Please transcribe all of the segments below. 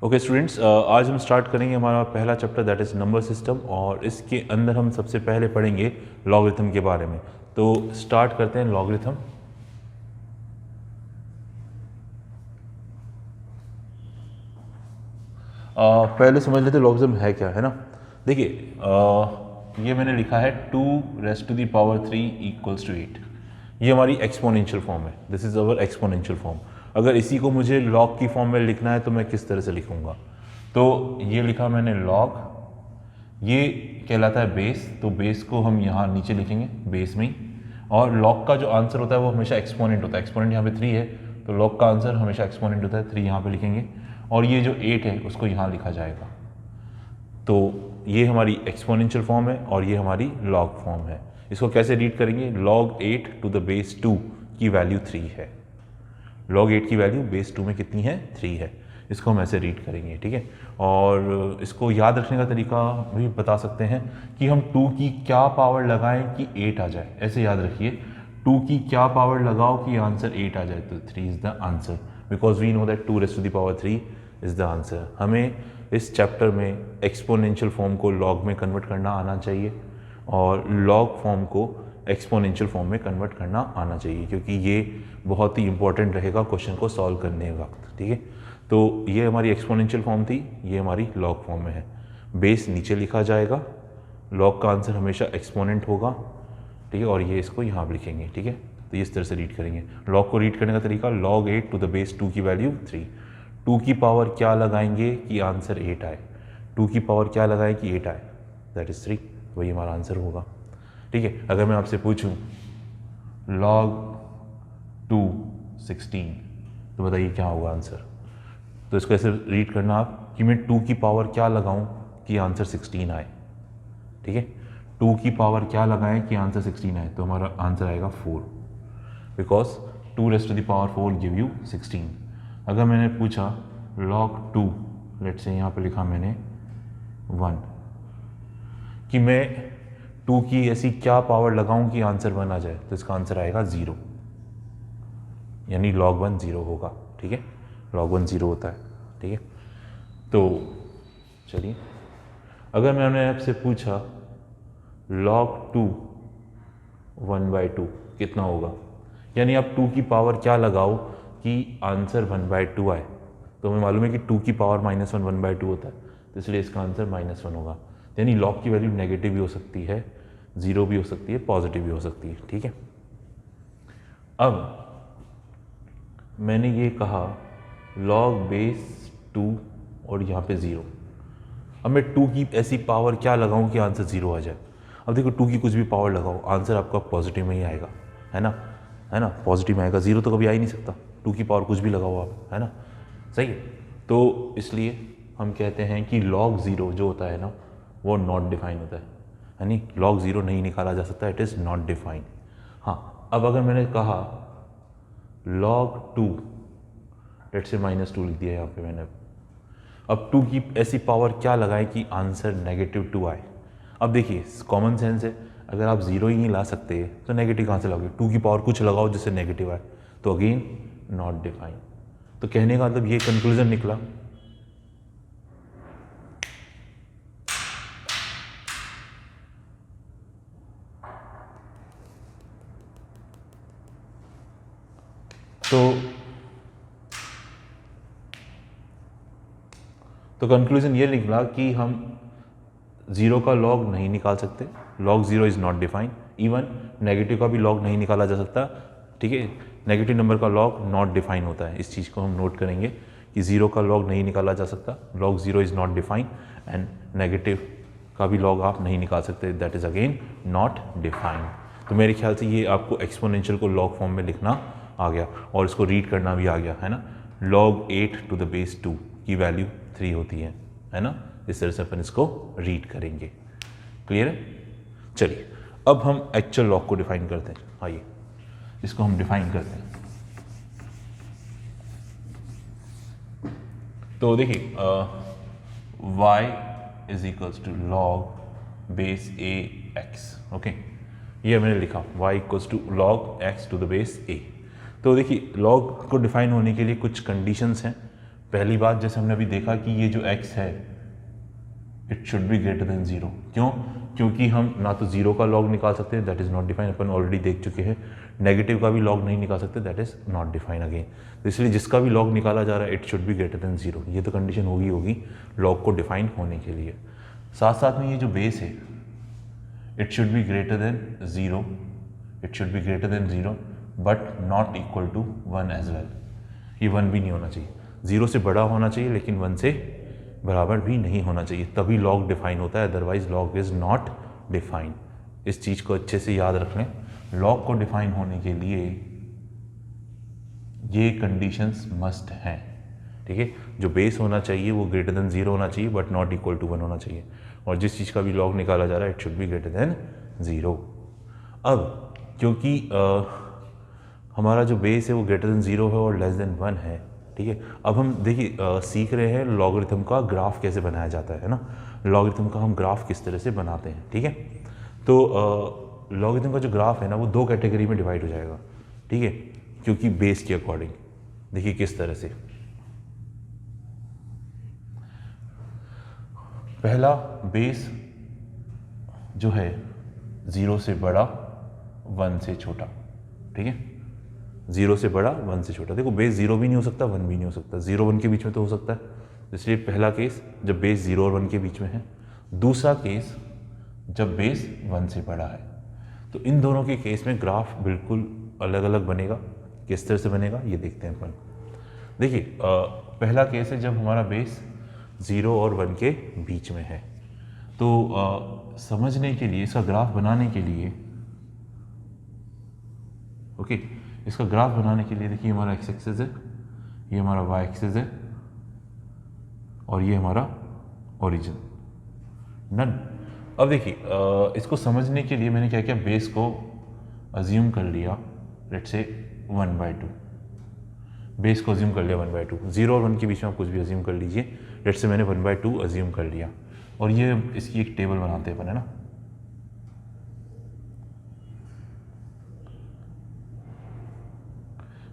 Okay students, आज हम start करेंगे हमारा पहला chapter that is number system और इसके अंदर हम सबसे पहले पढ़ेंगे लॉगरिथम के बारे में। तो स्टार्ट करते हैं लॉगरिथम। पहले समझ लेते लॉगरिथम है क्या, है ना। देखिए, ये मैंने लिखा है 2⁻³ = 8। ये हमारी एक्सपोनेंशियल फॉर्म है। This is our exponential form. अगर इसी को मुझे लॉग की फॉर्म में लिखना है तो मैं किस तरह से लिखूंगा? तो ये लिखा मैंने लॉग, ये कहलाता है बेस, तो बेस को हम यहाँ नीचे लिखेंगे बेस में ही। और लॉग का जो आंसर होता है वो हमेशा एक्सपोनेंट होता है। एक्सपोनेंट यहाँ पे 3 है तो लॉग का आंसर हमेशा एक्सपोनेंट होता है, 3 यहाँ पे लिखेंगे और ये जो 8 है उसको यहाँ लिखा जाएगा। तो ये हमारी एक्सपोनेंशियल फॉर्म है और ये हमारी लॉग फॉर्म है। इसको कैसे रीड करेंगे? log 8⁻2 की वैल्यू 3 है। log 8 की वैल्यू बेस 2 में कितनी है? 3 है। इसको हम ऐसे रीड करेंगे, ठीक है। और इसको याद रखने का तरीका भी बता सकते हैं कि हम 2 की क्या पावर लगाएं कि 8 आ जाए। ऐसे याद रखिए, 2 की क्या पावर लगाओ कि आंसर 8 आ जाए, तो 3 is the answer, because we know that 2⁻³ is the answer. हमें इस चैप्टर में एक्सपोनेंशियल फॉर्म को लॉग में कन्वर्ट करना आना चाहिए और लॉग फॉर्म को एक्सपोनेंशियल फॉर्म में कन्वर्ट करना आना चाहिए, क्योंकि ये बहुत ही इंपॉर्टेंट रहेगा क्वेश्चन को सॉल्व करने वक्त, ठीक है। तो ये हमारी एक्सपोनेंशियल फॉर्म थी, ये हमारी लॉग फॉर्म में है। बेस नीचे लिखा जाएगा, लॉग का आंसर हमेशा एक्सपोनेंट होगा, ठीक है। और ये इसको यहाँ लिखेंगे, ठीक है। तो इस तरह से रीड करेंगे। लॉग को रीड करने का तरीका, log 8⁻2 की वैल्यू 3। 2 की पावर क्या लगाएंगे कि आंसर 8 आए? 2 की पावर क्या लगाए कि 8 आए? That is 3। वही हमारा आंसर होगा, ठीक है। अगर मैं आपसे पूछूं log 2 16 तो बताइए क्या होगा आंसर? तो इसको ऐसे रीड करना आप कि मैं 2 की पावर क्या लगाऊं कि आंसर 16 आए, ठीक है। 2 की पावर क्या लगाएं कि आंसर 16 आए? तो हमारा आंसर आएगा 4, बिकॉज 2⁻4 गिव यू 16। अगर मैंने पूछा log 2, लेट से यहाँ पे लिखा मैंने 1, कि मैं 2 की ऐसी क्या पावर लगाऊं कि आंसर 1 आ जाए, तो इसका आंसर आएगा 0, यानी log 1 0 होगा, ठीक है। log 1 0 होता है, ठीक है। तो चलिए, अगर मैंने आपसे पूछा log 2 1/2 कितना होगा, यानी आप 2 की पावर क्या लगाओ कि आंसर 1/2 आए, तो हमें मालूम है कि 2 की पावर -1 1/2 होता है, तो इसलिए इसका आंसर -1 होगा। यानी log की वैल्यू नेगेटिव भी हो सकती है, 0 भी हो सकती है, पॉजिटिव भी हो सकती है, ठीक है। अब मैंने ये कहा log बेस 2 और यहाँ पे 0। अब मैं 2 की ऐसी पावर क्या लगाऊं कि आंसर 0 आ जाए? अब देखो, 2 की कुछ भी पावर लगाओ, आंसर आपका पॉजिटिव में ही आएगा, है ना, है ना, पॉजिटिव में आएगा। 0 तो कभी आ ही नहीं सकता। 2 की पावर कुछ भी लगाओ आप, है ना, सही है। तो इसलिए हम कहते हैं कि log 0 जो होता है ना, वो नॉट डिफाइन होता है, यानी log 0 नहीं निकाला जा सकता, इट इज़ नॉट डिफाइन। हाँ, अब अगर मैंने कहा log 2, लेट से -2 लिख दिया यहाँ पे मैंने। अब 2 की ऐसी पावर क्या लगाएं कि आंसर -2 आए? अब देखिए, कॉमन सेंस है, अगर आप 0 ही नहीं ला सकते तो नेगेटिव कहाँ से लाओगे? 2 की पावर कुछ लगाओ जिससे नेगेटिव आए, तो अगेन नॉट डिफाइन। तो कहने का मतलब ये कंक्लूजन निकला तो कंक्लूजन ये निकला कि हम 0 का लॉग नहीं निकाल सकते, log 0 is not define. Even negative का भी लॉग नहीं निकाला जा सकता, ठीक है। नेगेटिव नंबर का लॉग नॉट डिफाइन होता है, इस चीज़ को हम नोट करेंगे कि 0 का लॉग नहीं निकाला जा सकता, log 0 is not define, and negative का भी लॉग आप नहीं निकाल सकते, that is again not define. तो मेरे ख्याल से ये आपको एक्सपोनेंशियल को लॉग फॉर्म में लिखना आ गया और इसको रीड करना भी आ गया, है ना। log 8⁻2 की वैल्यू 3 होती है ना। इस तरह से अपन इसको रीड करेंगे। क्लियर है? चलिए, अब हम एक्चुअल लॉग को डिफाइन करते हैं। आइए इसको हम डिफाइन करते हैं। तो देखिए, y = log base ax, okay. ये मैंने लिखा y = log x⁻a। तो देखिए, लॉग को डिफाइन होने के लिए कुछ कंडीशंस हैं। पहली बात जैसे हमने अभी देखा कि ये जो x है it should be greater than 0। क्यों? क्योंकि हम ना तो 0 का लॉग निकाल सकते हैं, that is not define, upon already देख चुके हैं। नेगेटिव का भी लॉग नहीं निकाल सकते, that is not define again. तो इसलिए जिसका भी लॉग निकाला जा रहा है it should be greater than 0, ये तो कंडीशन होगी लॉग को डिफाइन होने के लिए। साथ साथ में ये जो बेस है it should be greater than 0, it should be greater than 0 but not equal to 1 as well. ये 1 भी नहीं होना चाहिए, 0 से बड़ा होना चाहिए लेकिन 1 से बराबर भी नहीं होना चाहिए, तभी लॉग डिफाइन होता है, otherwise log is not define. इस चीज़ को अच्छे से याद रख लें, लॉग को डिफाइन होने के लिए ये कंडीशंस मस्ट हैं, ठीक है। जो बेस होना चाहिए वो ग्रेटर देन 0 होना चाहिए बट नॉट इक्वल टू 1 होना चाहिए, और जिस चीज़ का भी लॉग निकाला जा रहा है it should be greater than 0। अब क्योंकि हमारा जो बेस है वो ग्रेटर देन 0 है और लेस देन 1 है, ठीक है। अब हम देखिए सीख रहे हैं लॉगरिथम का ग्राफ कैसे बनाया जाता है ना, लॉगरिथम का हम ग्राफ किस तरह से बनाते हैं, ठीक है। तो लॉगरिथम का जो ग्राफ है ना वो 2 कैटेगरी में डिवाइड हो जाएगा, ठीक है, क्योंकि बेस के अकॉर्डिंग। देखिए किस तरह से, पहला बेस जो है 0 से बड़ा 1 से छोटा, ठीक है, 0 से बड़ा 1 से छोटा। देखो बेस 0 भी नहीं हो सकता 1 भी नहीं हो सकता, 0 1 के बीच में तो हो सकता है, इसलिए पहला केस जब बेस 0 और 1 के बीच में है। दूसरा केस जब बेस 1 से बड़ा है। तो इन दोनों के केस में ग्राफ बिल्कुल अलग अलग बनेगा। किस तरह से बनेगा ये देखते हैं अपन। देखिए पहला केस है जब हमारा बेस 0 और 1 के बीच में है। तो समझने के लिए, इसका ग्राफ बनाने के लिए, ओके, इसका ग्राफ बनाने के लिए देखिए हमारा एक्स एक्सिस है, ये हमारा वाई एक्सिस है और ये हमारा ओरिजिन नन। अब देखिए इसको समझने के लिए मैंने क्या किया, बेस को अज्यूम कर लिया लेट्स से 1/2, बेस को अज्यूम कर लिया 1/2। 0 और 1 के बीच में आप कुछ भी अज्यूम कर लीजिए, लेट्स से मैंने 1/2 अज्यूम कर लिया। और ये इसकी एक टेबल बनाते हैं अपन, है ना।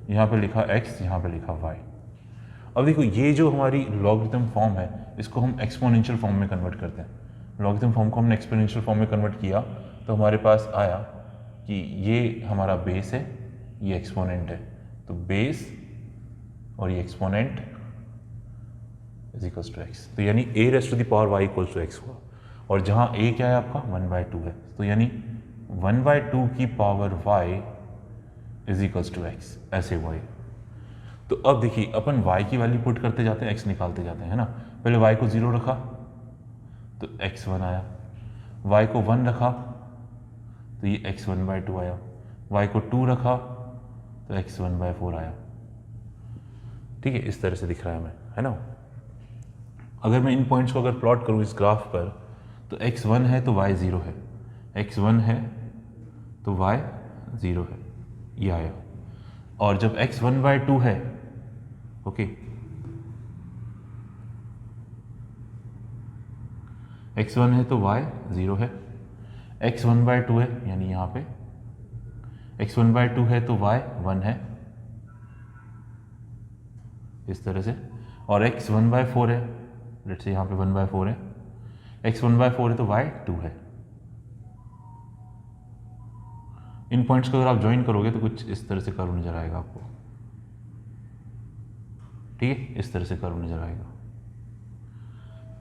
यहाँ पे लिखा x, यहाँ पे लिखा y। अब देखो ये जो हमारी लॉगरिथम फॉर्म है इसको हम एक्सपोनेंशियल फॉर्म में कन्वर्ट करते हैं। लॉगरिथम फॉर्म को हमने एक्सपोनेंशियल फॉर्म में कन्वर्ट किया तो हमारे पास आया कि ये हमारा बेस है, ये एक्सपोनेंट है, तो बेस और ये exponent is equals to x. तो यानी a raise to the power y equals to x हुआ। और जहाँ a क्या है आपका 1/2 है, तो यानी 1/2 की power y is equals to x, ऐसे हुआ ये। तो अब देखिए अपन y की वैल्यू पुट करते जाते हैं, x निकालते जाते हैं, है ना। पहले y को 0 रखा तो x1 आया, y को 1 रखा तो ये x 1/2 आया, y को 2 रखा तो x 1/4 आया, ठीक है। इस तरह से दिख रहा है हमें, है ना। अगर मैं इन पॉइंट्स को अगर प्लॉट करूँ इस ग्राफ पर तो x1 है तो y 0 है, x1 है तो y 0 है, ये आया। और जब x 1/2 है, ओके, x1 है तो y 0 है, x 1/2 है यानी यहाँ पे x 1/2 है तो y 1 है, इस तरह से। और x 1/4 है, लेट्स से यहाँ पे 1/4 है, x 1/4 है तो y 2 है। इन पॉइंट्स को अगर आप ज्वाइन करोगे तो कुछ इस तरह से कर्व नजर आएगा आपको, ठीक है, इस तरह से कर्व नजर आएगा।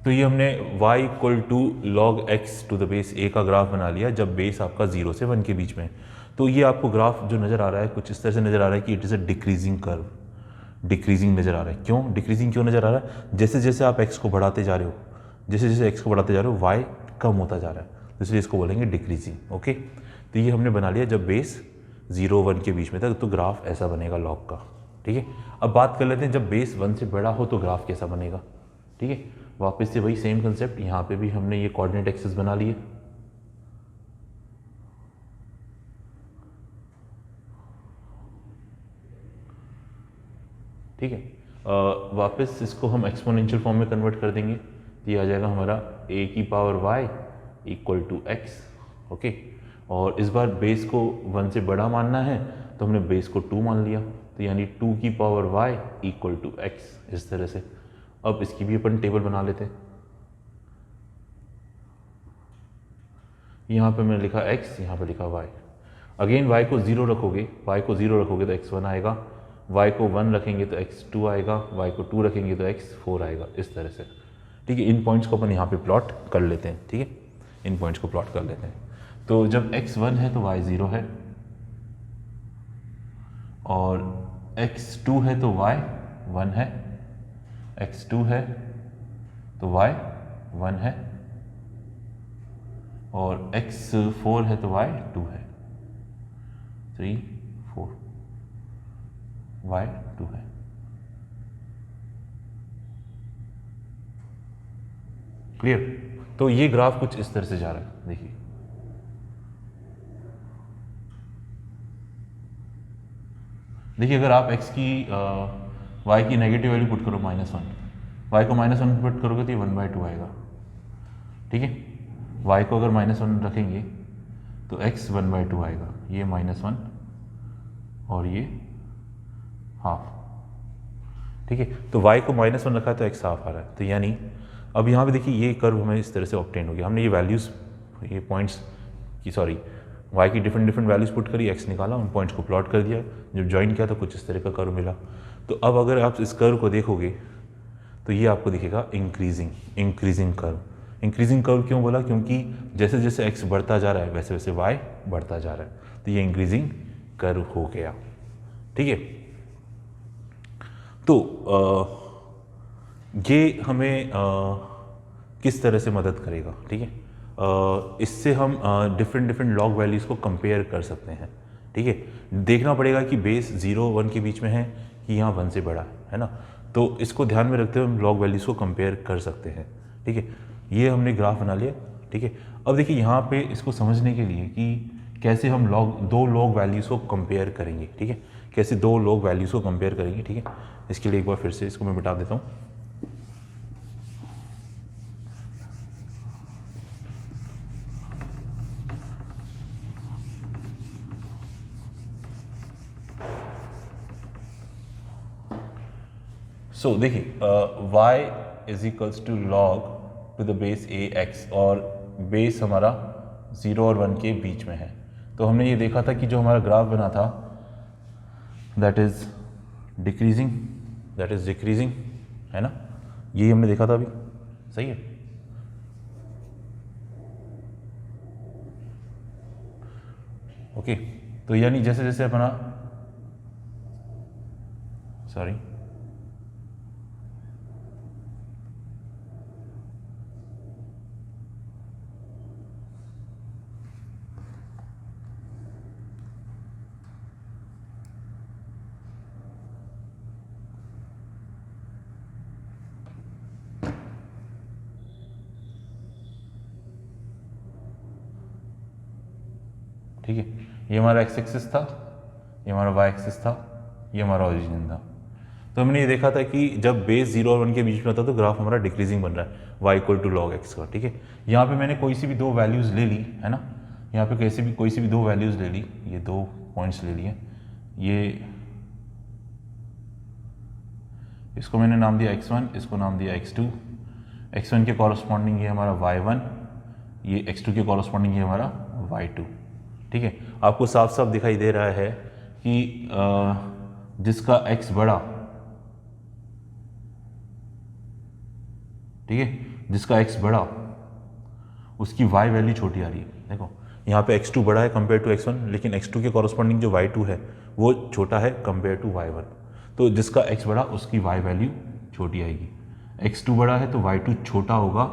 तो ये हमने y equal to log x to the base a का ग्राफ बना लिया जब बेस आपका 0 से 1 के बीच में है। तो ये आपको ग्राफ जो नज़र आ रहा है कुछ इस तरह से नज़र आ रहा है कि it is a decreasing curve, decreasing नज़र आ रहा है। क्यों डिक्रीजिंग क्यों नज़र आ रहा है? जैसे जैसे आप x को बढ़ाते जा रहे हो, जैसे जैसे x को बढ़ाते जा रहे हो y कम होता जा रहा है, तो इसलिए इसको बोलेंगे डिक्रीजिंग, ओके। तो ये हमने बना लिया जब बेस 0-1 के बीच में था, तो ग्राफ ऐसा बनेगा लॉग का, ठीक है। अब बात कर लेते हैं जब बेस 1 से बड़ा हो तो ग्राफ कैसा बनेगा, ठीक है। वापस से वही सेम कंसेप्ट, यहाँ पे भी हमने ये कोऑर्डिनेट एक्सिस बना लिए, ठीक है। वापस इसको हम एक्सपोनेंशियल फॉर्म में कन्वर्ट कर देंगे, तो ये आ जाएगा हमारा a की power y equal to x, okay. और इस बार बेस को 1 से बड़ा मानना है तो हमने बेस को 2 मान लिया, तो यानी 2 की power y equal to x, इस तरह से। अब इसकी भी अपन टेबल बना लेते हैं। यहाँ पे मैंने लिखा x, यहाँ पे लिखा y। अगेन y को 0 रखोगे, तो x1 आएगा, y को 1 रखेंगे तो x2 आएगा, y को 2 रखेंगे तो x4 आएगा, इस तरह से। ठीक है, इन पॉइंट्स को अपन यहाँ पे प्लॉट कर लेते हैं। ठीक है, इन पॉइंट्स को प्लॉट कर लेते हैं। तो जब x1 है तो y 0 है, और x2 है तो y 1 है, x2 है तो y 1 है, और x4 है तो y 2 है, 3 4 y 2 है। क्लियर? तो ये ग्राफ कुछ इस तरह से जा रहा है, देखिए। देखिए, अगर आप x की y की नेगेटिव वैल्यू पुट करो -1, y को -1 पुट करोगे तो ये 1/2 आएगा। ठीक है, y को अगर -1 रखेंगे तो x 1/2 आएगा, ये -1 और ये हाफ। ठीक है, तो y को -1 रखा है तो x हाफ आ रहा है। तो यानी अब यहाँ पे देखिए, ये कर्व हमें इस तरह से ऑब्टेन हो गया। हमने ये वैल्यूज़, ये पॉइंट्स की, सॉरी, y की डिफरेंट वैल्यूज़ पुट करी, x निकाला, उन पॉइंट्स को प्लॉट कर दिया, जब ज्वाइन किया तो कुछ इस तरह का कर्व मिला। तो अब अगर आप इस कर्व को देखोगे तो ये आपको दिखेगा इंक्रीजिंग कर्व। इंक्रीजिंग कर्व क्यों बोला? क्योंकि जैसे जैसे x बढ़ता जा रहा है वैसे वैसे y बढ़ता जा रहा है, तो ये इंक्रीजिंग कर्व हो गया। ठीक है, तो ये हमें किस तरह से मदद करेगा? ठीक है, इससे हम डिफरेंट लॉग वैल्यूज़ को कंपेयर कर सकते हैं। ठीक है, देखना पड़ेगा कि बेस 0 1 के बीच में है कि यहाँ 1 से बड़ा है ना। तो इसको ध्यान में रखते हुए हम लॉग वैल्यूज़ को कंपेयर कर सकते हैं। ठीक है, ये हमने ग्राफ बना लिया। ठीक है, अब देखिए यहाँ पे इसको समझने के लिए कि कैसे हम दो लॉग वैल्यूज़ को कंपेयर करेंगे। ठीक है, कैसे दो लॉग वैल्यूज़ को कंपेयर करेंगे। ठीक है, इसके लिए एक बार फिर से इसको मैं मिटा देता हूँ। सो देखिए, y is equals to log to the base a x, और बेस हमारा 0 और 1 के बीच में है। तो हमने ये देखा था कि जो हमारा ग्राफ बना था दैट इज डिक्रीजिंग, है ना, यही हमने देखा था अभी। सही है, ओके। तो यानी जैसे जैसे अपना, सॉरी, ठीक है, ये हमारा x एक्सिस था, ये हमारा y एक्सिस था, ये हमारा ओरिजिन था। तो हमने ये देखा था कि जब बेस 0 और 1 के बीच में था तो ग्राफ हमारा डिक्रीजिंग बन रहा है, y equal to log x का। ठीक है, यहाँ पे मैंने कोई सी भी दो वैल्यूज़ ले ली, है ना, यहाँ पे कोई सी भी दो वैल्यूज़ ले ली, ये दो पॉइंट्स ले लिए, ये इसको मैंने नाम दिया x1, इसको नाम दिया x2। x1 के कॉरस्पॉन्डिंग ये हमारा y1, ये x2 के कॉरस्पॉन्डिंग ये हमारा y2। ठीक है, आपको साफ साफ दिखाई दे रहा है कि जिसका x बड़ा, ठीक है, जिसका x बड़ा उसकी y वैल्यू छोटी आ रही है। देखो यहाँ पे x2 बड़ा है कंपेयर टू x1, लेकिन x2 के कॉरस्पॉन्डिंग जो y2 है वो छोटा है कंपेयर टू y1। तो जिसका x बड़ा उसकी y वैल्यू छोटी आएगी। x2 बड़ा है तो y2 छोटा होगा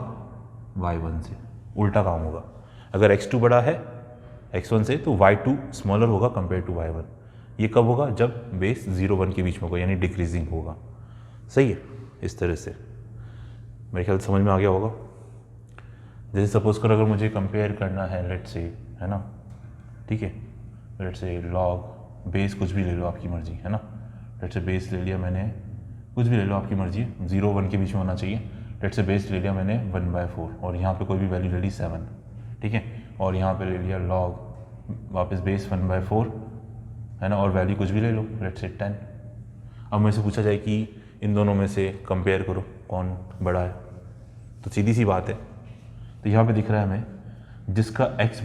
y1 से, उल्टा काम होगा। अगर x2 बड़ा है x1 से तो y2 स्मॉलर होगा कंपेयर टू y1। ये कब होगा? जब बेस 0 1 के बीच में होगा, यानी डिक्रीजिंग होगा। सही है, इस तरह से मेरे ख्याल समझ में आ गया होगा। जैसे सपोज कर अगर मुझे कंपेयर करना है, लेट से, है ना, ठीक है, लेट से लॉग बेस कुछ भी ले लो आपकी मर्जी, है ना, लेट से बेस ले लिया मैंने, कुछ भी ले लो आपकी मर्जी है, 0 1 के बीच में होना चाहिए। लेट से बेस ले लिया मैंने 1/4 और यहाँ पे कोई भी वैल्यू ले ली 7, ठीक है, और यहाँ पे ले लिया लॉग वापस बेस 1/4 है ना, और वैल्यू कुछ भी ले लो, लेट्स से 10। अब मेरे से पूछा जाए कि इन दोनों में से कंपेयर करो कौन बड़ा है, तो सीधी सी बात है, तो यहाँ पे दिख रहा है हमें जिसका x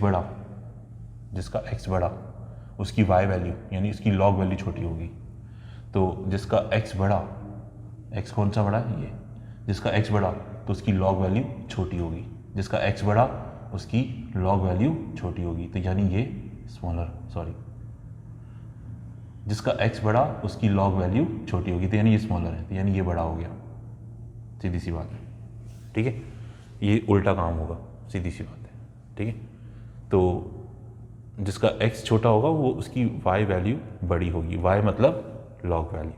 बड़ा उसकी y वैल्यू यानी उसकी log वैल्यू छोटी होगी। तो जिसका x बड़ा, x कौन सा बड़ा है, ये, जिसका x बड़ा तो उसकी log वैल्यू छोटी होगी, जिसका x बड़ा उसकी log वैल्यू छोटी होगी, तो यानी ये जिसका x बड़ा उसकी log वैल्यू छोटी होगी, तो यानी ये स्मॉलर है, तो यानी ये बड़ा हो गया। सीधी सी बात है, ठीक है, ये उल्टा काम होगा, सीधी सी बात है, ठीक है। तो जिसका x छोटा होगा वो उसकी y वैल्यू बड़ी होगी, y मतलब log वैल्यू,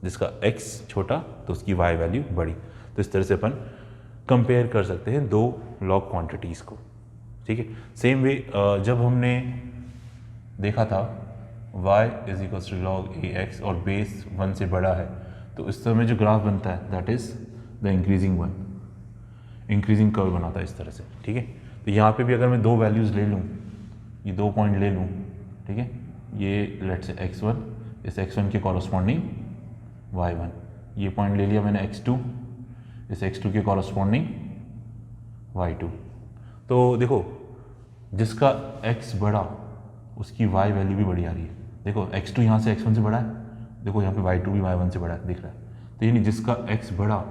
जिसका x छोटा तो उसकी y वैल्यू बड़ी। तो इस तरह से अपन कंपेयर कर सकते हैं दो log क्वांटिटीज़ को, ठीक है। सेम वे जब हमने देखा था y इज log ax और बेस 1 से बड़ा है, तो इस समय जो ग्राफ बनता है that is the increasing curve बनाता है इस तरह से, ठीक है। तो यहाँ पे भी अगर मैं दो वैल्यूज़ ले लूँ, ये दो पॉइंट ले लूँ, ठीक है, ये लेट्स से x1, इस x1 के कॉरस्पॉन्डिंग y1, ये पॉइंट ले लिया मैंने x2, इस x2 के कॉरस्पॉन्डिंग y2। तो देखो जिसका x बड़ा उसकी y वैल्यू भी बड़ी आ रही है, देखो x2 यहाँ से x1 से बड़ा है, देखो यहाँ पे y2 भी y1 से बड़ा है, दिख रहा है। तो यानी जिसका x बड़ा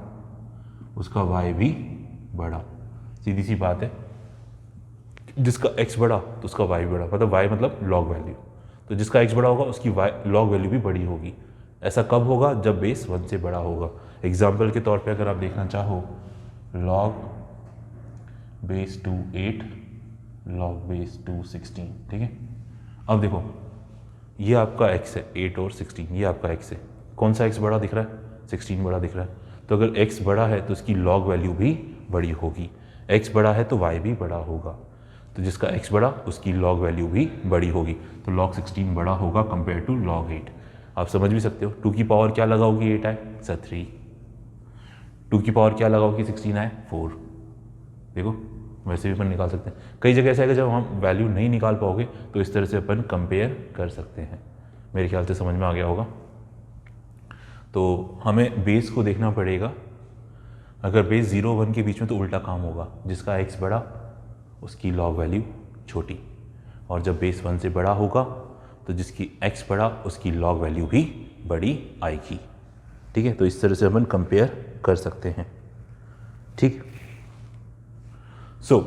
उसका y भी बड़ा, सीधी सी बात है, जिसका x बड़ा तो उसका y बड़ा, मतलब y मतलब log वैल्यू, तो जिसका x बड़ा होगा उसकी y log वैल्यू भी बड़ी होगी। ऐसा कब होगा, जब बेस 1 से बड़ा होगा। एग्जाम्पल के तौर पे अगर आप देखना चाहो, log बेस 2 8, log बेस 2 16, ठीक है। अब देखो ये आपका x है 8 और 16, ये आपका x है, कौन सा x बड़ा दिख रहा है, 16 बड़ा दिख रहा है। तो अगर x बड़ा है तो उसकी log वैल्यू भी बड़ी होगी, x बड़ा है तो y भी बड़ा होगा, तो जिसका x बड़ा उसकी log वैल्यू भी बड़ी होगी, तो log 16 बड़ा होगा कंपेयर टू log 8। आप समझ भी सकते हो, 2 की पावर क्या लगाओगी 8 आए, सर 3, 2 की पावर क्या लगाओगी 16 आए 4। देखो वैसे भी अपन निकाल सकते हैं। कई जगह ऐसा है कि जब हम वैल्यू नहीं निकाल पाओगे तो इस तरह से अपन कंपेयर कर सकते हैं। मेरे ख्याल से समझ में आ गया होगा। तो हमें बेस को देखना पड़ेगा, अगर बेस 0 1 के बीच में तो उल्टा काम होगा, जिसका x बड़ा उसकी log वैल्यू छोटी, और जब बेस 1 से बड़ा होगा तो जिसकी x बड़ा उसकी log वैल्यू भी बड़ी आएगी, ठीक है। तो इस तरह से अपन कंपेयर कर सकते हैं, ठीक। सो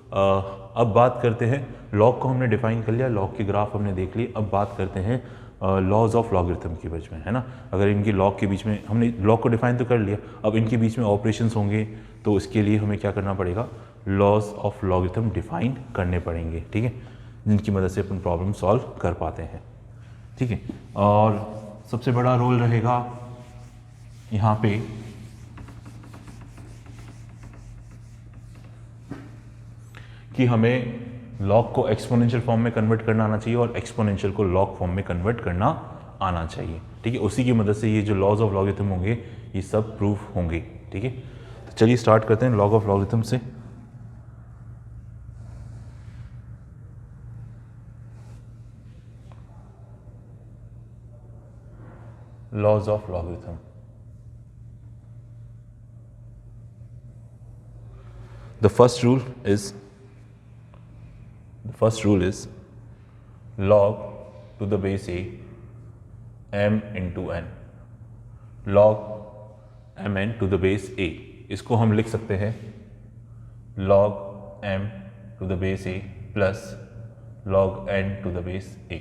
अब बात करते हैं, log को हमने डिफाइन कर लिया, log के ग्राफ हमने देख लिए, अब बात करते हैं लॉज ऑफ लॉगरिथम के बीच में, है ना। अगर इनके लॉग के बीच में हमने लॉग को डिफाइन तो कर लिया, अब इनके बीच में ऑपरेशंस होंगे तो इसके लिए हमें क्या करना पड़ेगा, लॉज ऑफ लॉगरिथम डिफाइन करने पड़ेंगे, ठीक है, जिनकी मदद से अपन प्रॉब्लम सॉल्व कर पाते हैं, ठीक है। और सबसे बड़ा रोल रहेगा यहाँ पे कि हमें लॉग को एक्सपोनेंशियल फॉर्म में कन्वर्ट करना आना चाहिए और एक्सपोनेंशियल को लॉग फॉर्म में कन्वर्ट करना आना चाहिए, ठीक है। उसी की मदद से ये जो लॉज ऑफ लॉगरिथम होंगे ये सब प्रूफ होंगे, ठीक है। तो चलिए स्टार्ट करते हैं लॉग ऑफ लॉगरिथम से। Laws of logarithm, the first rule is log to the base a m into n, log mn to the base a, इसको हम लिख सकते हैं log m to the base a plus log n to the base a,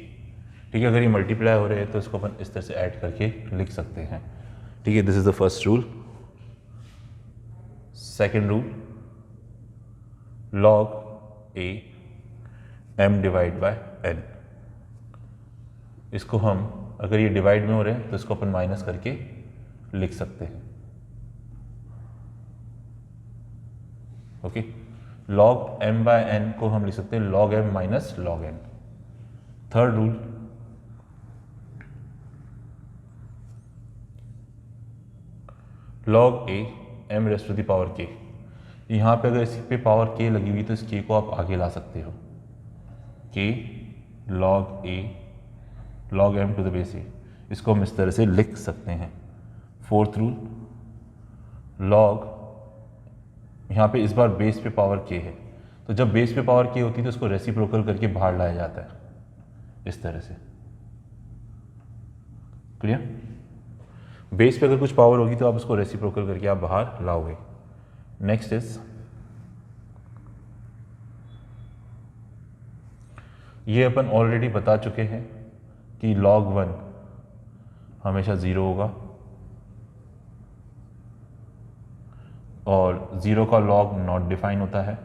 ठीक है। अगर ये multiply हो रहे हैं तो इसको अपन इस तरह से ऐड करके लिख सकते हैं, ठीक है। This is the first rule. Second rule, log a m divide by n, इसको हम अगर ये डिवाइड में हो रहे हैं तो इसको अपन माइनस करके लिख सकते हैं, okay. log m by n को हम लिख सकते हैं log m minus log n। Third rule, log a m raise to the power k, यहाँ पे अगर इस पे पावर k लगी हुई तो इस k को आप आगे ला सकते हो, k log a log m to the base a, इसको हम इस तरह से लिख सकते हैं। फोर्थ रूल, log, यहाँ पे इस बार बेस पे पावर k है, तो जब बेस पे पावर k होती है तो उसको रेसिप्रोकल करके बाहर लाया जाता है इस तरह से। क्लियर? बेस पे अगर कुछ पावर होगी तो आप उसको रेसिप्रोकल करके आप बाहर लाओगे। नेक्स्ट इज, ये अपन ऑलरेडी बता चुके हैं कि log 1 हमेशा 0 होगा और 0 का log नॉट डिफाइन होता है,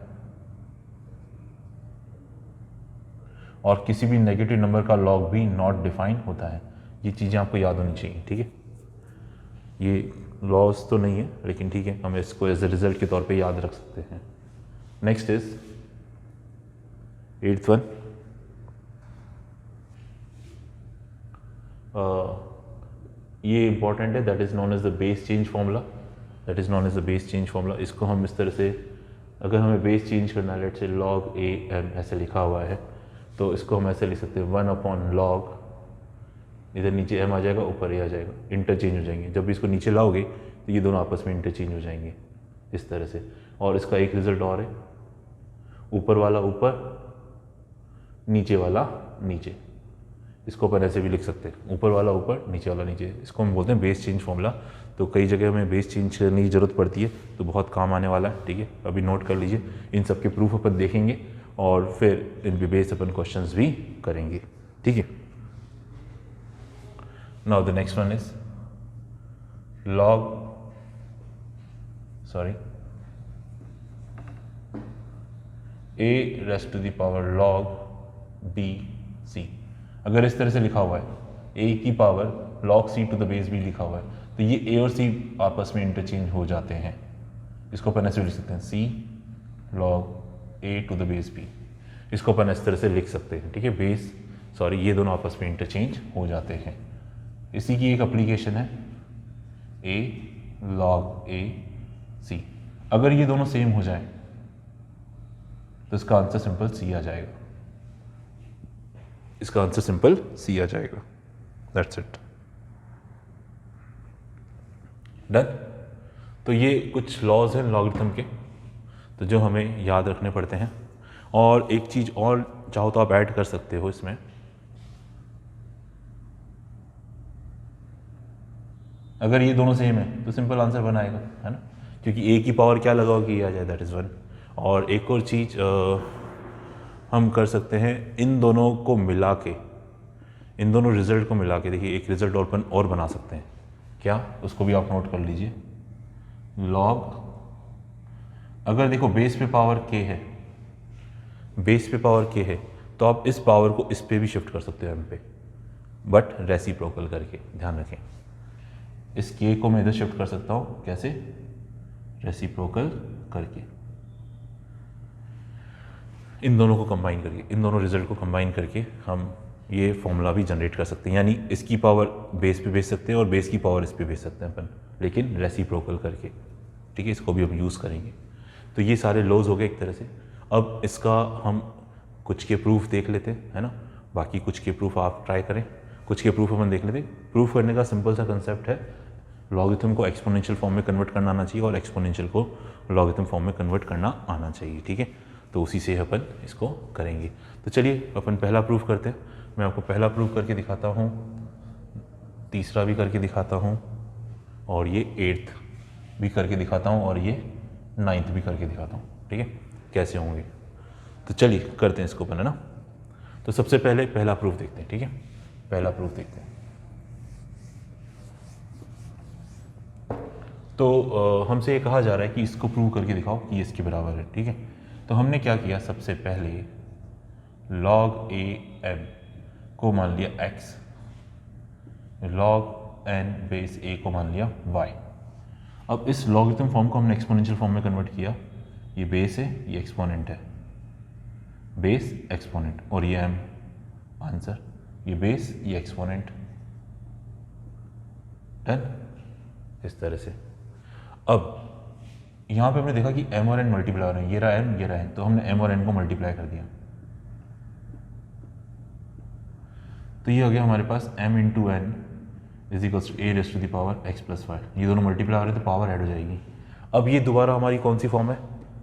और किसी भी नेगेटिव नंबर का log भी नॉट डिफाइन होता है। ये चीज़ें आपको याद होनी चाहिए, ठीक है? ये लॉस तो नहीं है लेकिन ठीक है, हम इसको एज ए रिजल्ट के तौर पे याद रख सकते हैं। नेक्स्ट इज 8th वन, ये इंपॉर्टेंट है, that is known as the base change formula, that is known as the base change formula. इसको हम इस तरह से, अगर हमें बेस चेंज करना है, लेट से log a m ऐसे लिखा हुआ है, तो इसको हम ऐसे लिख सकते हैं 1/log, इधर नीचे m आ जाएगा, ऊपर a आ जाएगा, इंटरचेंज हो जाएंगे। जब भी इसको नीचे लाओगे तो ये दोनों आपस में इंटरचेंज हो जाएंगे इस तरह से। और इसका एक रिजल्ट और है, ऊपर वाला ऊपर, नीचे वाला नीचे, इसको अपन ऐसे भी लिख सकते हैं, ऊपर वाला ऊपर, नीचे वाला नीचे। इसको हम बोलते हैं बेस चेंज फॉर्मूला। तो कई जगह हमें बेस चेंज करने की ज़रूरत पड़ती है, तो बहुत काम आने वाला है, ठीक है? अभी नोट कर लीजिए, इन सब के प्रूफ अपन देखेंगे और फिर इन पे बेस अपन क्वेश्चंस भी करेंगे, ठीक है? Now the next one is log, sorry, a raised to the power log b c। अगर इस तरह से लिखा हुआ है a की power log c to the base b लिखा हुआ है, तो ये a और c आपस में इंटरचेंज हो जाते हैं। इसको अपन ऐसे लिख सकते हैं c log a to the base b, इसको अपन इस तरह से लिख सकते हैं, ठीक है? बेस, सॉरी, ये दोनों आपस में इंटरचेंज हो जाते हैं। इसी की एक एप्लीकेशन है a log a c। अगर ये दोनों सेम हो जाए तो इसका आंसर सिंपल सी आ जाएगा, इसका आंसर सिंपल सी आ जाएगा। That's it, done. तो ये कुछ लॉज हैं लॉगरिथम के, तो जो हमें याद रखने पड़ते हैं। और एक चीज़ और चाहो तो आप ऐड कर सकते हो इसमें, अगर ये दोनों सेम है तो सिंपल आंसर बनाएगा, है ना? क्योंकि a की पावर क्या लगाओ कि आ जाए, दैट इज़ 1। और एक और चीज़ हम कर सकते हैं, इन दोनों को मिला के, इन दोनों रिजल्ट को मिला के, देखिए एक रिजल्ट और बना सकते हैं। क्या? उसको भी आप नोट कर लीजिए। log, अगर देखो बेस पे पावर k है, बेस पे पावर k है, तो आप इस पावर को इस पे भी शिफ्ट कर सकते हो m पे, बट रेसिप्रोकल करके, ध्यान रखें। इस k को मैं इधर शिफ्ट कर सकता हूँ, कैसे? रेसिप्रोकल करके, इन दोनों को कंबाइन करके, इन दोनों रिजल्ट को कंबाइन करके हम ये फॉर्मूला भी जनरेट कर सकते हैं। यानी इसकी पावर बेस पे भेज सकते हैं और बेस की पावर इस पे भेज सकते हैं अपन, लेकिन रेसिप्रोकल करके, ठीक है? इसको भी हम यूज़ करेंगे। तो ये सारे लॉज हो गए एक तरह से। अब इसका हम कुछ के प्रूफ देख लेते हैं, है ना? बाकी कुछ के प्रूफ आप ट्राई करें, कुछ के प्रूफ अपन देख लेते। प्रूफ करने का सिंपल सा कंसेप्ट है, लॉगरिथम को एक्सपोनेंशियल फॉर्म में कन्वर्ट करना आना चाहिए और एक्सपोनेंशियल को लॉगरिथम फॉर्म में कन्वर्ट करना आना चाहिए, ठीक है? तो उसी से अपन इसको करेंगे। तो चलिए अपन पहला प्रूफ करते हैं। मैं आपको पहला प्रूफ करके दिखाता हूँ, तीसरा भी करके दिखाता हूँ, और ये 8th भी करके दिखाता हूँ, और ये 9th भी करके दिखाता हूँ, ठीक है? कैसे होंगे, तो चलिए करते हैं इसको अपन, है ना? तो सबसे पहले पहला प्रूफ देखते हैं, ठीक है? पहला प्रूफ देखते हैं। तो हमसे ये कहा जा रहा है कि इसको प्रूव करके दिखाओ कि ये इसके बराबर है, ठीक है? तो हमने क्या किया, सबसे पहले log a m को मान लिया x, log n base a को मान लिया y। अब इस लॉगरिथम फॉर्म को हमने एक्सपोनेंशियल फॉर्म में कन्वर्ट किया। ये बेस है, ये एक्सपोनेंट है, बेस एक्सपोनेंट, और ये m आंसर, ये बेस ये एक्सपोनेंट, डन। इस तरह से अब यहाँ पे हमने देखा कि m और n मल्टीप्लाई हो रहे हैं, ये रहा m, ये रहा n, तो हमने m और n को मल्टीप्लाई कर दिया। तो ये हो गया हमारे पास m into n is equals to a raise to the power x plus y, ये दोनों मल्टीप्लाई हो रहे हैं तो पावर ऐड हो जाएगी। अब ये दोबारा हमारी कौन सी फॉर्म है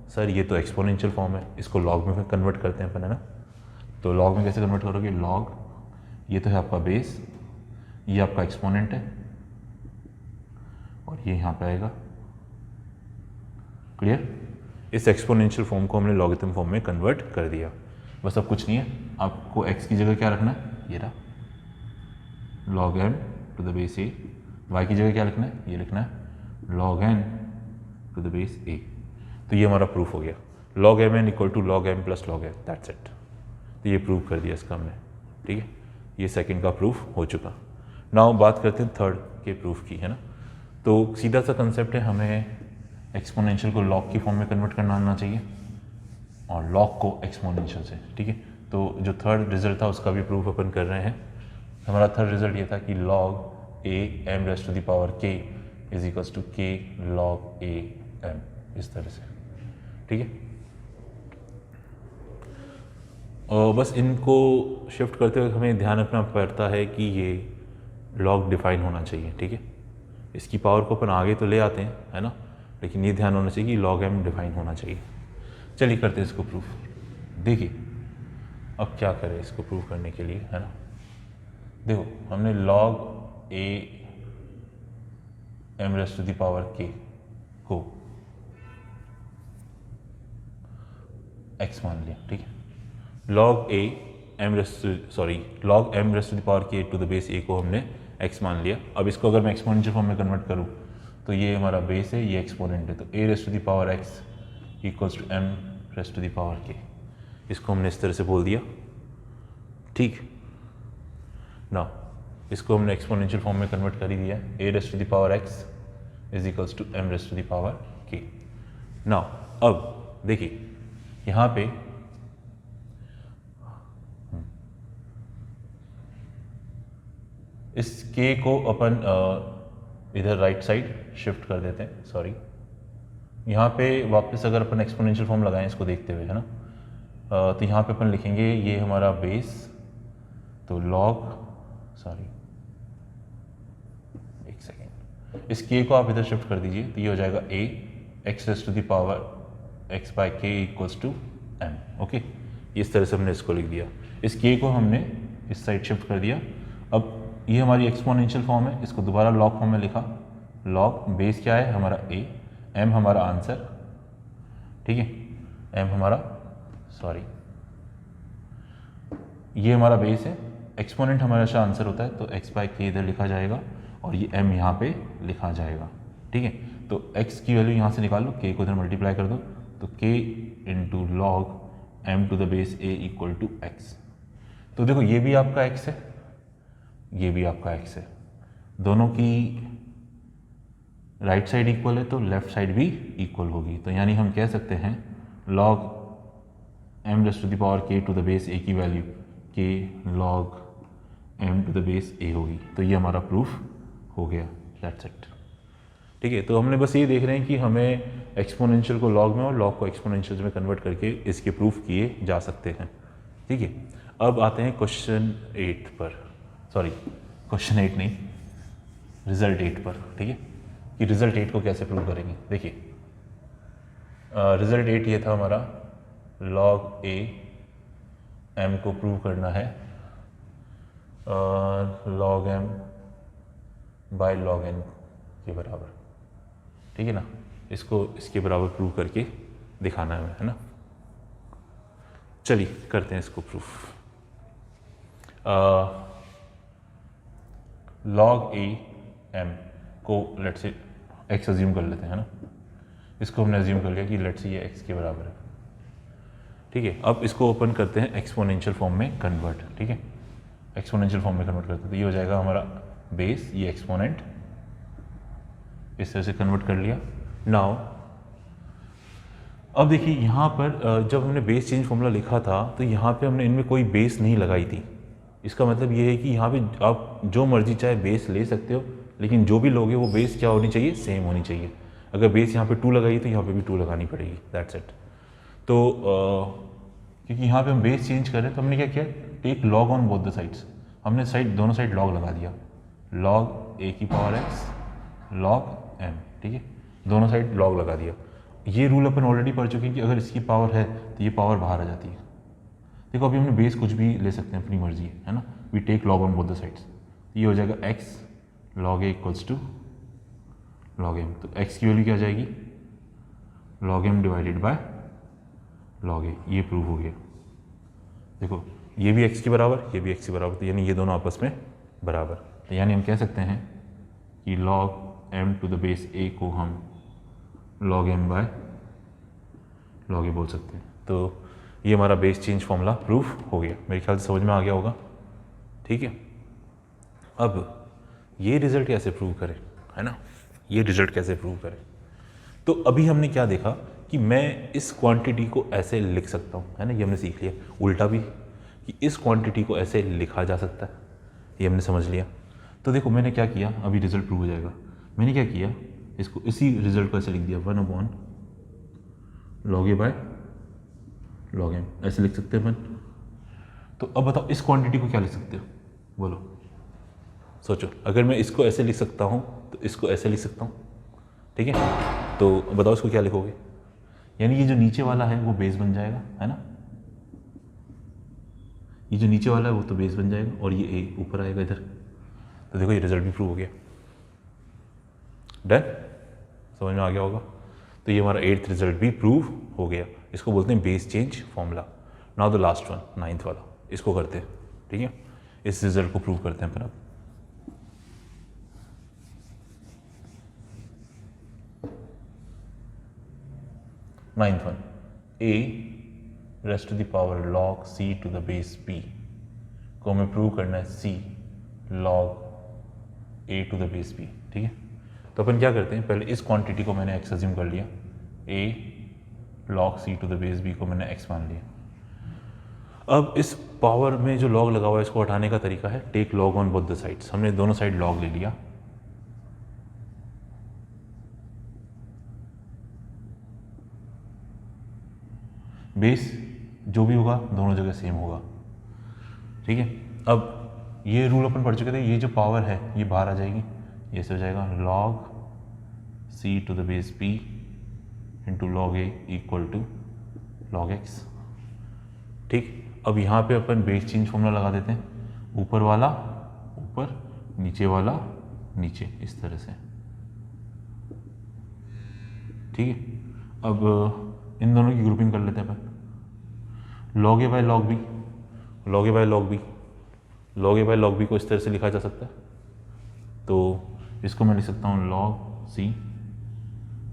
सर, ये तो एक्सपोनेंशियल फॉर्म है, इसको लॉग में कन्वर्ट करते हैं अपन, है ना। तो लॉग में कैसे कन्वर्ट करोगे, लॉग, ये तो है आपका बेस, ये आपका एक्सपोनेंट है और ये यहाँ पे आएगा, क्लियर। इस एक्सपोनेंशियल फॉर्म को हमने लॉगरिथम फॉर्म में कन्वर्ट कर दिया, बस अब कुछ नहीं है, आपको x की जगह क्या रखना है, ये रहा log m to the base a, y की जगह क्या लिखना है, ये लिखना है log n to the base a। तो ये हमारा प्रूफ हो गया, log mn equal to log m plus log n, that's it. तो ये प्रूफ कर दिया इसका हमने, ठीक है, ये सेकंड का प्रूफ हो चुका। नाउ बात करते हैं थर्ड के प्रूफ की, है ना। तो सीधा सा कंसेप्ट है, हमें एक्सपोनेंशियल को लॉग की फॉर्म में कन्वर्ट करना आना चाहिए और लॉग को एक्सपोनेंशियल से, ठीक है। तो जो थर्ड रिजल्ट था उसका भी प्रूफ अपन कर रहे हैं। हमारा थर्ड रिजल्ट ये था कि log a m raise to the power k is equals to k log a m, इस तरह से, ठीक है। और बस इनको शिफ्ट करते हुए हमें ध्यान रखना पड़ता है कि ये लॉग डिफाइन होना चाहिए, ठीक है। इसकी पावर को अपन आगे तो ले आते हैं, है ना, लेकिन ये ध्यान होना चाहिए कि लॉग एम डिफाइन होना चाहिए। चलिए करते हैं इसको प्रूफ। देखिए अब क्या करें इसको प्रूफ करने के लिए, है ना। देखो हमने log a m raise to the power k को एक्स मान लिया, ठीक है। Log a m raise log M raise to the power के टू द बेस ए को हमने एक्स मान लिया। अब इसको अगर मैं एक्सपोनेंशियल फॉर्म में कन्वर्ट करूँ तो ये हमारा बेस है, ये एक्सपोनेंट है, तो A raise to the power X equals to M raise to the power K, इसको हमने इस तरह से बोल दिया, ठीक ना। इसको हमने एक्सपोनेंशियल फॉर्म में कन्वर्ट कर ही दिया, A raise to the power X is equals to M raise to the power K. ना अब देखिए यहाँ पे इस के को अपन इधर राइट साइड शिफ्ट कर देते हैं, सॉरी, यहाँ पे वापस अगर अपन एक्सपोनेंशियल फॉर्म लगाएं इसको देखते हुए, है ना, तो यहाँ पे अपन लिखेंगे ये हमारा बेस, तो लॉग, सॉरी एक सेकेंड, इस के को आप इधर शिफ्ट कर दीजिए तो ये हो जाएगा A X raise to the power X by K equals to M, okay. इस तरह से हमने इसको लिख दिया, इस के को हमने इस साइड शिफ्ट कर दिया। अब ये हमारी एक्सपोनेंशियल फॉर्म है, इसको दोबारा लॉग फॉर्म में लिखा, लॉग बेस क्या है हमारा ए, एम हमारा आंसर, ठीक है, एम हमारा, सॉरी ये हमारा बेस है, एक्सपोनेंट हमारा अच्छा आंसर होता है, तो एक्स बाई के इधर लिखा जाएगा और ये एम यहाँ पे लिखा जाएगा, ठीक है। तो एक्स की वैल्यू यहाँ से निकाल लो, के को इधर मल्टीप्लाई कर दो, तो k into log M to the base a equal to x. तो देखो ये भी आपका एक्स है, ये भी आपका एक्स है, दोनों की राइट साइड इक्वल है तो लेफ्ट साइड भी इक्वल होगी। तो यानी हम कह सकते हैं log M raise to the power के टू द बेस ए की value K log M to the base A होगी। तो ये हमारा प्रूफ हो गया, दैट्स इट, ठीक है। तो हमने बस ये देख रहे हैं कि हमें एक्सपोनेंशियल को लॉग में और लॉग को एक्सपोनेंशियल में कन्वर्ट करके इसके प्रूफ किए जा सकते हैं, ठीक है। अब आते हैं क्वेश्चन 8 पर, सॉरी क्वेश्चन 8 नहीं, रिजल्ट 8 पर, ठीक है, कि रिजल्ट 8 को कैसे प्रूव करेंगे। देखिए रिजल्ट 8 ये था हमारा, लॉग ए एम को प्रूव करना है log M by log n के बराबर, ठीक है ना। इसको इसके बराबर प्रूव करके दिखाना है ना। चलिए करते हैं इसको प्रूफ। लॉग ए एम को लेट्स से एक्स अज्यूम कर लेते हैं, है ना। इसको हमने अज्यूम कर लिया कि लेट्स से ये एक्स के बराबर है, ठीक है। अब इसको ओपन करते हैं एक्सपोनेंशियल फॉर्म में कन्वर्ट, ठीक है, एक्सपोनेंशियल फॉर्म में कन्वर्ट करते हैं तो ये हो जाएगा हमारा बेस, ये एक्सपोनेंट, इस तरह से कन्वर्ट कर लिया। नाउ अब देखिए यहाँ पर जब हमने बेस चेंज फॉर्मूला लिखा था तो यहाँ पे हमने इनमें कोई बेस नहीं लगाई थी। इसका मतलब ये है कि यहाँ पे आप जो मर्जी चाहे बेस ले सकते हो, लेकिन जो भी लोगे वो बेस क्या होनी चाहिए, सेम होनी चाहिए। अगर बेस यहाँ पे 2 लगाई तो यहाँ पे भी 2 लगानी पड़ेगी, दैट्स इट। तो क्योंकि यहाँ पे हम बेस चेंज कर रहे हैं तो हमने क्या किया, take log on both the sides. हमने दोनों साइड लॉग लगा दिया, लॉग ए की पावर एक्स लॉग एम, ठीक है, दोनों साइड लॉग लगा दिया। ये रूल अपन ऑलरेडी पढ़ चुके हैं कि अगर इसकी पावर है तो ये पावर बाहर आ जाती है। देखो अभी हमने बेस कुछ भी ले सकते हैं, अपनी मर्जी है ना, we take log on both the sides. ये हो जाएगा X log A equals to log M, तो एक्स की वैल्यू क्या आ जाएगी, log M divided by log A, ये प्रूव हो गया। देखो ये भी एक्स के बराबर, ये भी एक्स के बराबर, तो यानी ये दोनों आपस में बराबर, तो यानी हम कह सकते हैं कि log M to the base ए को हम log M by log A बोल सकते हैं। तो ये हमारा बेस चेंज फॉर्मूला प्रूफ हो गया, मेरे ख्याल से समझ में आ गया होगा, ठीक है। अब ये रिजल्ट कैसे प्रूव करें, है ना, ये रिजल्ट कैसे प्रूव करें। तो अभी हमने क्या देखा कि मैं इस क्वांटिटी को ऐसे लिख सकता हूँ, है ना, ये हमने सीख लिया। उल्टा भी कि इस क्वांटिटी को ऐसे लिखा जा सकता है, ये हमने समझ लिया। तो देखो मैंने क्या किया, अभी रिजल्ट प्रूव हो जाएगा। मैंने क्या किया, इसको इसी रिजल्ट को ऐसे लिख दिया 1/log A by log M, ऐसे लिख सकते हैं अपन। तो अब बताओ इस क्वांटिटी को क्या लिख सकते हो, बोलो, सोचो। अगर मैं इसको ऐसे लिख सकता हूँ तो इसको ऐसे लिख सकता हूँ, ठीक है। तो बताओ इसको क्या लिखोगे, यानी ये जो नीचे वाला है वो बेस बन जाएगा, है ना, ये जो नीचे वाला है वो तो बेस बन जाएगा और ये ए ऊपर आएगा इधर। तो देखो ये रिजल्ट भी प्रूव हो गया, डन, समझ में आ गया होगा। तो ये हमारा 8th रिजल्ट भी प्रूव हो गया, इसको बोलते हैं base change formula. Now the last one, 9th वाला, इसको करते हैं, ठीक है, इस रिजल्ट को प्रूव करते हैं फिर। अब 9th one, a raised to the power log c to the base b को हमें प्रूव करना है c log a to the base b, ठीक है। तो अपन क्या करते हैं, पहले इस क्वांटिटी को मैंने x अज्यूम कर लिया, a log c to the base b को मैंने x मान लिया। अब इस पावर में जो log लगा हुआ है इसको हटाने का तरीका है take log on both the sides. हमने दोनों साइड log ले लिया, बेस जो भी होगा दोनों जगह सेम होगा, ठीक है। अब ये रूल अपन पढ़ चुके थे, ये जो पावर है ये बाहर आ जाएगी, ये से हो जाएगा log c to the base b into log a equal to log x, ठीक। अब यहाँ पे अपन बेस चेंज फॉर्मूला लगा देते हैं, ऊपर वाला ऊपर, नीचे वाला नीचे, इस तरह से, ठीक है। अब इन दोनों की ग्रुपिंग कर लेते हैं अपन, log a by log b, log a by log b, log a by log b को इस तरह से लिखा जा सकता है। तो इसको मैं लिख सकता हूँ log c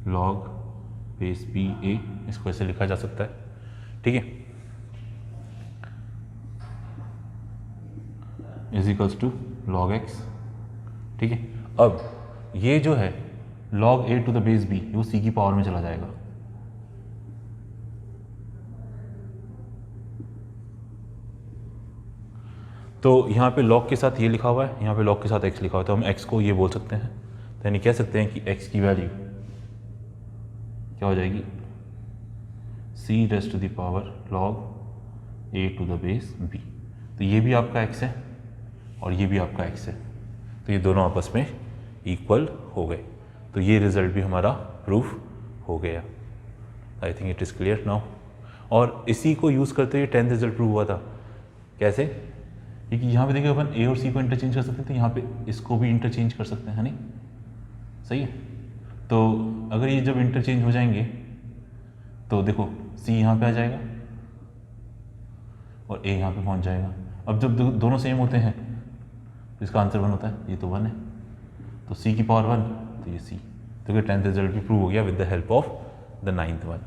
log base b a, इसको ऐसे लिखा जा सकता है, ठीक है, is equals to log x, ठीक है। अब ये जो है log a to the base b वो c की पावर में चला जाएगा, तो यहाँ पे log के साथ ये लिखा हुआ है, यहाँ पे log के साथ x लिखा हुआ है, तो हम x को ये बोल सकते हैं, तो यानी कह सकते हैं कि x की वैल्यू क्या हो जाएगी, c raised to the power log a to the base b। तो ये भी आपका x है और ये भी आपका x है, तो ये दोनों आपस में इक्वल हो गए। तो ये रिजल्ट भी हमारा प्रूफ हो गया। I think it is clear now. और इसी को यूज़ करते हुए 10th रिजल्ट प्रूव हुआ था। कैसे? क्योंकि यहाँ पे देखिए अपन a और c को इंटरचेंज कर सकते हैं, तो यहाँ पे इसको भी इंटरचेंज कर सकते हैं, है नहीं? सही है। तो अगर ये जब इंटरचेंज हो जाएंगे तो देखो c यहाँ पे आ जाएगा और a यहाँ पे पहुँच जाएगा। अब जब दोनों सेम होते हैं तो इसका आंसर 1 होता है, ये तो 1 है, तो c की पावर 1, तो ये c। तो ये 10th रिजल्ट भी प्रूव हो गया with the help of the 9th one.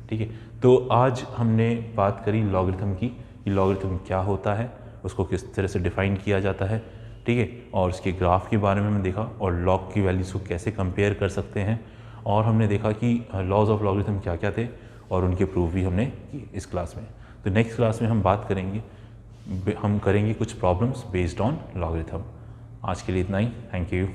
ठीक है, तो आज हमने बात करी लॉगरिथम की, कि लॉगरिथम क्या होता है, उसको किस तरह से डिफाइन किया जाता है, ठीक है, और उसके ग्राफ के बारे में हमने देखा और लॉग की वैल्यूज़ को कैसे कंपेयर कर सकते हैं, और हमने देखा कि लॉज ऑफ लॉगरिथम क्या क्या थे और उनके प्रूफ भी हमने की इस क्लास में। तो नेक्स्ट क्लास में हम बात करेंगे, हम करेंगे कुछ प्रॉब्लम्स बेस्ड ऑन लॉगरिथम। आज के लिए इतना ही, थैंक यू।